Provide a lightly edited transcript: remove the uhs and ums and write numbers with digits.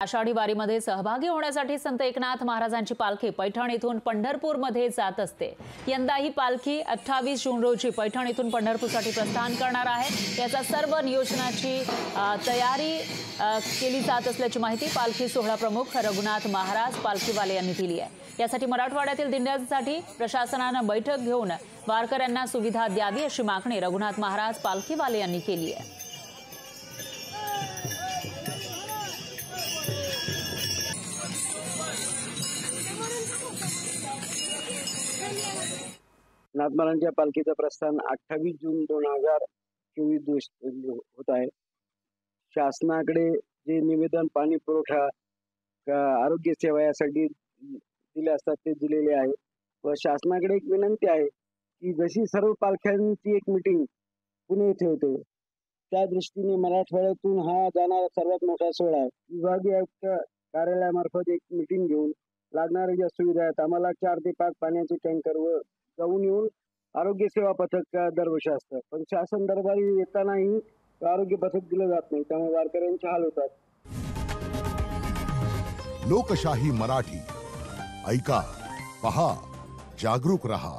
आषाढी वारीमध्ये सहभागी होण्यासाठी संत एकनाथ महाराजांची पालखी पैठण इथून पंढरपूरमध्ये जात असते। यंदा ही पालखी 28 जून रोजी पैठण इथून पंढरपूरसाठी प्रस्थान करणार आहे। याचा सर्व नियोजनाची तयारी केली जात असल्याची माहिती पालखी सोहळा प्रमुख रघुनाथ महाराज पालखीवाले यांनी दिली आहे। यासाठी मराठवाड्यातील दिंड्यांसाठी प्रशासनाने बैठक घेऊन वारकऱ्यांना सुविधा द्यावी अशी मागणी रघुनाथ महाराज पालखीवाले यांनी केली आहे। नाथमारांच्या पालखीचं प्रस्थान 28 जून 2024 होत आहे। शासनाकडे जे निवेदन पाणी पुरवठा आरोग्य सेवा यासाठी दिले असतात ते दिलेले आहे व शासनाकडे एक विनंती आहे की जशी सर्व पालख्यांची एक मीटिंग पुणे येथे होते त्या दृष्टीने मराठवाड्यातून हा जाणारा सर्वात मोठा सोहळा आहे। विभागीय आयुक्त कार्यालयामार्फत एक मीटिंग घेऊन लागणाऱ्या ज्या सुविधा आहेत आम्हाला 4 ते 5 पाण्याचे टँकर व जाऊन येऊन आरोग्य सेवा पथक दरवर्षी असतं, पण शासन दरबारी येतानाही आरोग्य पथक दिलं जात नाही, त्यामुळे वारकऱ्यांचे हाल होतात। लोकशाही मराठी ऐका, पहा, जागरूक रहा।